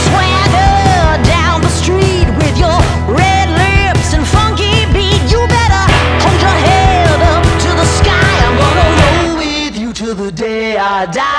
Swagger down the street with your red lips and funky beat. You better hold your head up to the sky. I'm gonna roll with you till the day I die.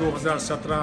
2017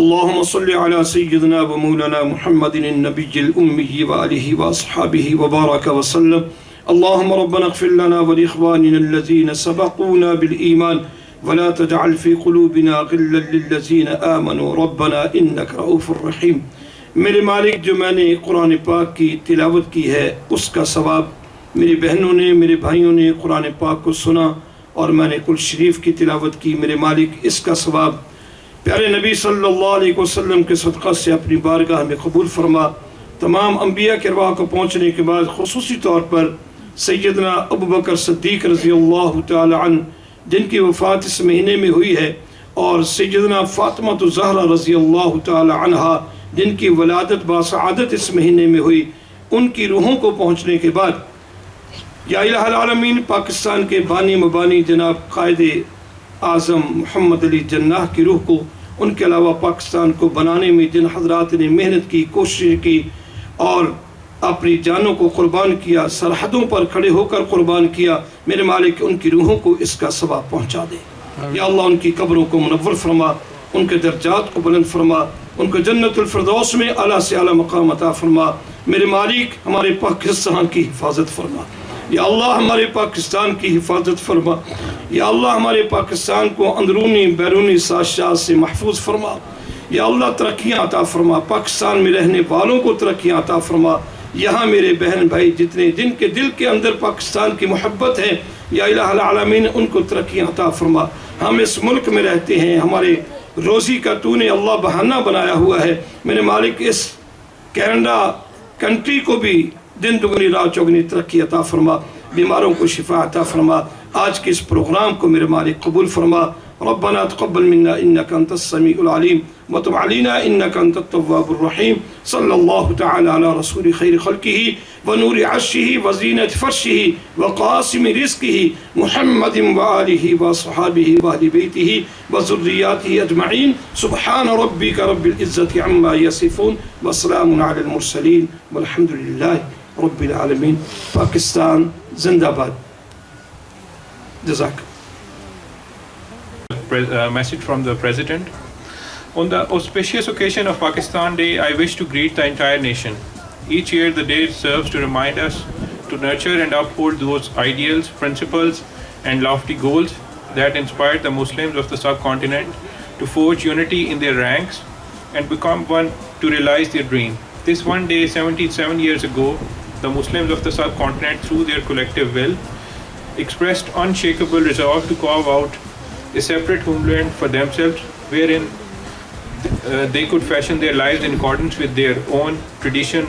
اللهم صل على سيدنا ومولانا محمد النبي الأمي وآله وأصحابه وبارك وسلم. اللهم ربنا اغفر لنا ولإخواننا الذين سبقونا بالإيمان ولا تجعل في قلوبنا غلا للذين آمنوا ربنا إنك رؤوف رحيم. میرے مالک، جو میں نے قرآن پاک کی تلاوت کی ہے اس کا ثواب میری بہنوں نے، میرے بھائیوں نے قرآن پاک کو سنا اور میں نے قرآن شریف کی تلاوت کی، میرے مالک اس کا ثواب پیارے نبی صلی اللہ علیہ وسلم کے صدقہ سے اپنی بارگاہ میں قبول فرما. تمام انبیاء کے ارواح کو پہنچنے کے بعد خصوصی طور پر سیدنا ابو بکر صدیق رضی اللہ تعالی عنہ جن کی وفات اس مہینے میں ہوئی ہے، اور سیدنا فاطمہ الزہرا رضی اللہ تعالی عنہا جن کی ولادت باسعادت اس مہینے میں ہوئی، ان کی روحوں کو پہنچنے کے بعد یا الہ العالمین پاکستان کے بانی مبانی جناب قائد اعظم محمد علی جناح کی روح کو، ان کے علاوہ پاکستان کو بنانے میں جن حضرات نے محنت کی، کوشش کی اور اپنی جانوں کو قربان کیا، سرحدوں پر کھڑے ہو کر قربان کیا، میرے مالک ان کی روحوں کو اس کا ثواب پہنچا دے. یا اللہ ان کی قبروں کو منور فرما، ان کے درجات کو بلند فرما، ان کو جنت الفردوس میں اعلیٰ سے اعلیٰ مقام عطا فرما. میرے مالک ہمارے پاکستان کی حفاظت فرما. یا اللہ ہمارے پاکستان کی حفاظت فرما. یا اللہ ہمارے پاکستان کو اندرونی بیرونی سازشات سے محفوظ فرما. یا اللہ ترقیاں عطا فرما، پاکستان میں رہنے والوں کو ترقیاں عطا فرما. یہاں میرے بہن بھائی جتنے جن کے دل کے اندر پاکستان کی محبت ہے، یا الہ العالمین ان کو ترقیاں عطا فرما. ہم اس ملک میں رہتے ہیں، ہمارے روزی کا تو نے اللہ بہانہ بنایا ہوا ہے. میرے مالک اس کینیڈا کنٹری کو بھی دن دگنی رات چوگنی ترقی عطا فرما، بیماروں کو شفا عطا فرما. آج کے اس پروگرام کو میرے مالک قبول فرما. ربنا تقبل منا انك انت السميع العليم وتب علينا انك انت التواب الرحيم. صلى الله تعالى على رسول خير خلقه ونور عرشه وزينة فرشه وقاسم رزقه محمد وآله وصحابه وأهل بيته وذرياته أجمعين. سبحان ربك رب العزة عما يصفون وسلام على المرسلين والحمد لله رب العالمين. پاکستان زندہ باد. جزاک. Message from the President. On the auspicious occasion of Pakistan Day, I wish to greet the entire nation. Each year the day serves to remind us to nurture and uphold those ideals, principles and lofty goals that inspired the Muslims of the subcontinent to forge unity in their ranks and become one to realize their dream. This one day 77 years ago, the Muslims of the subcontinent through their collective will expressed unshakable resolve to carve out a separate homeland for themselves, wherein they could fashion their lives in accordance with their own tradition,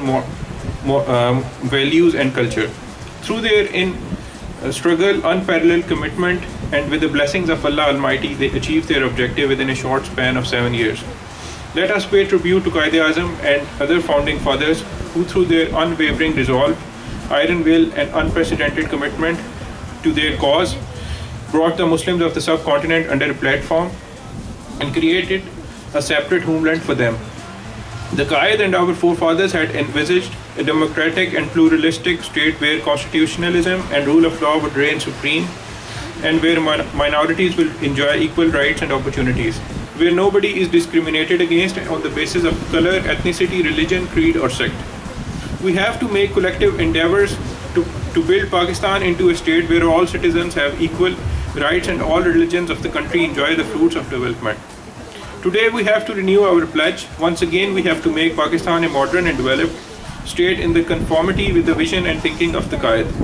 values and culture. Through their struggle, unparalleled commitment and with the blessings of Allah Almighty, they achieved their objective within a short span of 7 years. Let us pay tribute to Quaid-e-Azam and other founding fathers who through their unwavering resolve, iron will and unprecedented commitment to their cause brought the Muslims of the subcontinent under a platform and created a separate homeland for them. The Qaid and our forefathers had envisaged a democratic and pluralistic state where constitutionalism and rule of law would reign supreme and where minorities will enjoy equal rights and opportunities, where nobody is discriminated against on the basis of color, ethnicity, religion, creed or sect. We have to make collective endeavors to build Pakistan into a state where all citizens have equal rights and all religions of the country enjoy the fruits of development. Today we have to renew our pledge. Once again we have to make Pakistan a modern and developed state in the conformity with the vision and thinking of the Qaid.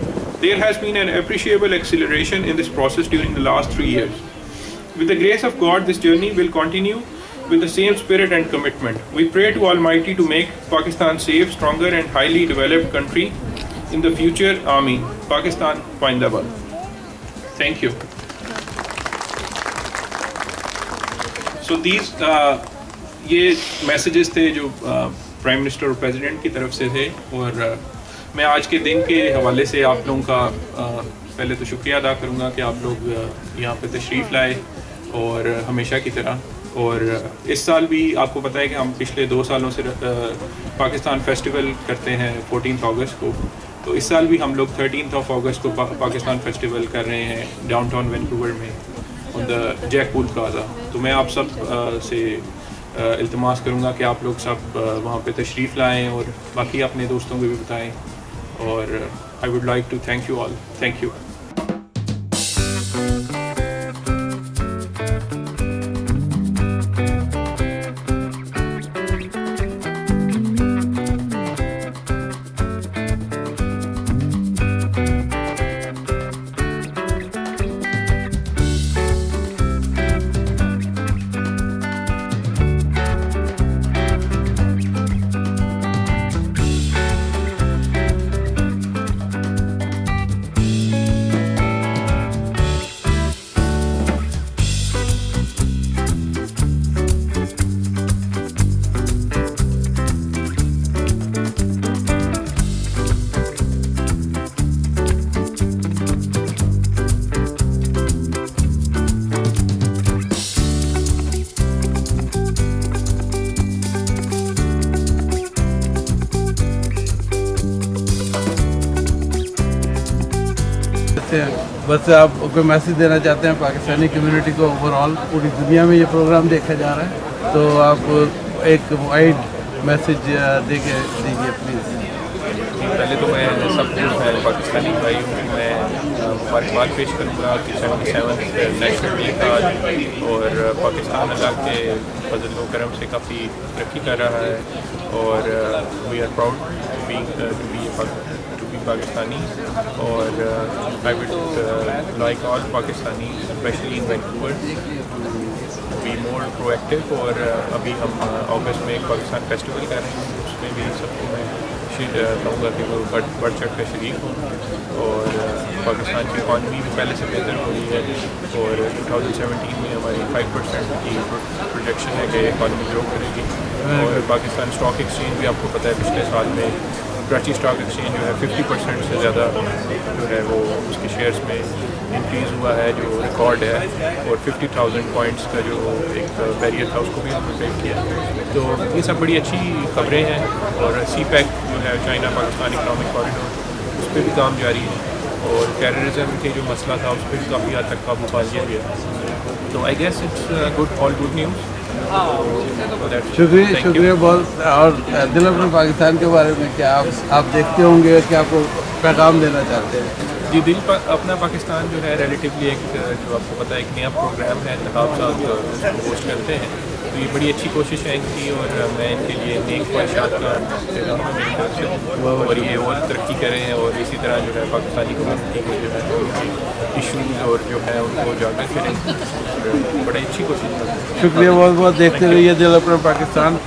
There has been an appreciable acceleration in this process during the last 3 years. With the grace of God, this journey will continue with the same spirit and commitment. We pray to Almighty to make Pakistan safe, stronger and highly developed country in the future. Ameen. Pakistan Zindabad. Thank you. So these یہ messages تھے جو prime minister اور president کی طرف سے تھے، اور میں آج کے دن کے حوالے سے آپ لوگوں کا پہلے تو شکریہ ادا کروں گا کہ آپ لوگ یہاں پہ تشریف لائے، اور ہمیشہ کی طرح. اور اس سال بھی آپ کو پتہ ہے کہ ہم پچھلے 2 سالوں سے پاکستان فیسٹیول کرتے ہیں 14 اگست کو، تو اس سال بھی ہم لوگ 13 اگست کو پاکستان فیسٹیول کر رہے ہیں ڈاؤن ٹاؤن وینکوور میں آن دا جیک پول پلازا. تو میں آپ سب سے التماس کروں گا کہ آپ لوگ سب وہاں پہ تشریف لائیں اور باقی اپنے دوستوں کو بھی بتائیں. اور I would like to thank you all. Thank you. بس آپ کوئی میسیج دینا چاہتے ہیں پاکستانی کمیونٹی کو اوور آل پوری دنیا میں یہ پروگرام دیکھا جا رہا ہے تو آپ ایک وائڈ میسیج دے کے دیجیے پلیز. پہلے تو میں سب میں پاکستانی بھائی ہوں, میں مبارکباد پیش کروں گا کہ 77 نیشنل ڈے کا اور پاکستان اللہ کے فضل و کرم سے کافی ترقی کر رہا ہے اور we are proud to be Pakistani. اور I would like all Pakistani especially in Vancouver to be more proactive. اور ابھی ہم اگست میں ایک پاکستان فیسٹیول کر رہے ہیں, اس میں بھی سب کو میں کہوں گا کہ وہ بڑھ چڑھ کر شریک ہوں. اور پاکستان کی اکانومی بھی پہلے سے بہتر ہو رہی ہے اور 2017 میں ہماری 5% کی پروجیکشن ہے کہ اکانومی گرو کرے گی. اور پاکستان اسٹاک ایکسچینج بھی آپ کو پتہ ہے پچھلے سال میں کراچی اسٹاک ایکسچینج جو ہے 50% سے زیادہ جو ہے وہ اس کے شیئرز میں انکریز ہوا ہے جو ریکارڈ ہے. اور 50,000 پوائنٹس کا جو ایک بیریئر تھا اس کو بھی ہم نے بریک کیا. تو یہ سب بڑی اچھی خبریں ہیں. اور سی پیک جو ہے چائنا پاکستان اکنامک کوریڈور اس پہ بھی کام جاری ہے اور ٹیررزم کے جو مسئلہ تھا اس پہ بھی کافی حد تک قابو پا لیا گیا. تو I guess it's good all good news. شکریہ بہت. اور دل اپنے پاکستان کے بارے میں کیا آپ دیکھتے ہوں گے کہ آپ کو پیغام دینا چاہتے ہیں؟ جی, دل اپنا پاکستان جو ہے ریلیٹیولی ایک جو آپ کو پتہ ہے ایک نیا پروگرام ہے, انتخاب صاحب اس کو ہوسٹ کرتے ہیں. تو یہ بڑی اچھی کوشش ہے ان کی اور میں ان کے لیے نیک خواہشات کا دیتا ہوں میری طرف سے. اور یہ اور ترقی کریں اور اسی طرح جو ہے پاکستانی کمیونٹی کو جو ہے ایشوز اور جو ہے ان کو اجاگر کریں. بڑی اچھی کوشش ہے. شکریہ بہت بہت. دیکھتے رہیے دل اپنا پاکستان.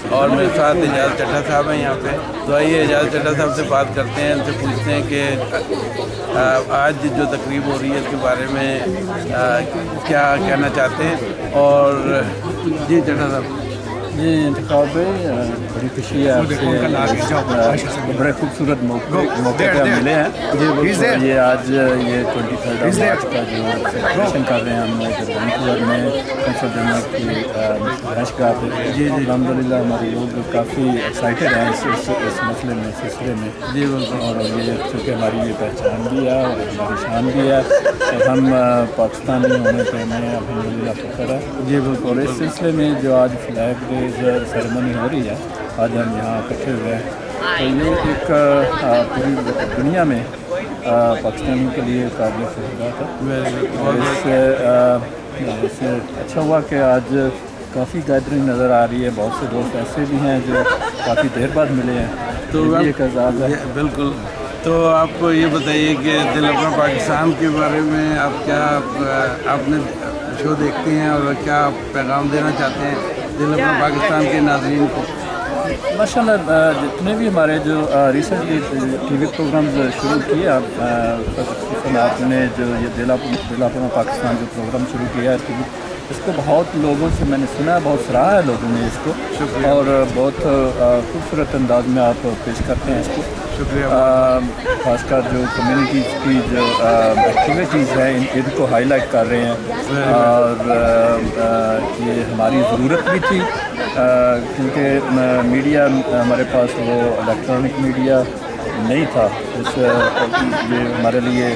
اور میرے ساتھ اعجاز چٹھا صاحب ہیں یہاں پہ. تو آئیے اعجاز چٹھا صاحب سے بات کرتے ہیں, ان سے پوچھتے ہیں کہ آج جو تقریب ہو رہی ہے اس کے بارے میں کیا کہنا چاہتے ہیں. اور جی چٹھا صاحب. جی انتخاب ہے, بڑی خوشی ہے آپ سے, بڑے خوبصورت موقع پہ ہم ملے ہیں. جی یہ آج یہ 23 مارچ کا جو سیلیبریشن کر رہے ہیں ہم وینکوور میں کنسل کی رہائش گاہ پہ. جی الحمد للہ ہمارے لوگ کافی ایکسائٹیڈ ہیں اس مسئلے میں, سلسلے میں. جی اور یہ چونکہ ہماری یہ پہچان بھی ہے اور ہماری شان بھی ہے کہ ہم پاکستانی ہونے پہ ہمیں الحمد للہ فخر ہے. جی اور اس سلسلے میں جو آج فلیگ ڈے سیریمنی ہو رہی ہے, آج ہم یہاں اکٹھے ہوئے ہیں. تو یہ ایک پوری دنیا میں پاکستانی کے لیے قابل فخر بات ہے. اس سے اچھا ہوا کہ آج کافی گیدرنگ نظر آ رہی ہے. بہت سے دوست ایسے بھی ہیں جو کافی دیر بعد ملے ہیں. تو یہ ایک اعزاز ہے. بالکل. تو آپ کو یہ بتائیے کہ دل اپنا پاکستان کے بارے میں آپ کیا آپ نے شو دیکھتے ہیں اور کیا پیغام دینا چاہتے ہیں دل اپنا پاکستان کے ناظرین کو؟ ماشاء اللہ جتنے بھی ہمارے جو ریسنٹلی ٹی وی پروگرامز شروع کیے آپ نے جو یہ دل اپنا پاکستان جو پروگرام شروع کیا ہے اس کو بہت لوگوں سے میں نے سنا ہے, بہت سراہا ہے لوگوں نے اس کو, اور بہت خوبصورت انداز میں آپ پیش کرتے ہیں اس کو. شکریہ. خاص کر جو کمیونٹیز کی جو ایکٹیویٹیز ہیں ان کو ہائی لائٹ کر رہے ہیں. اور یہ ہماری ضرورت بھی تھی کیونکہ میڈیا ہمارے پاس وہ الیکٹرانک میڈیا نہیں تھا. یہ ہمارے لیے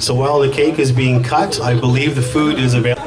So while the cake is being cut, I believe the food is available.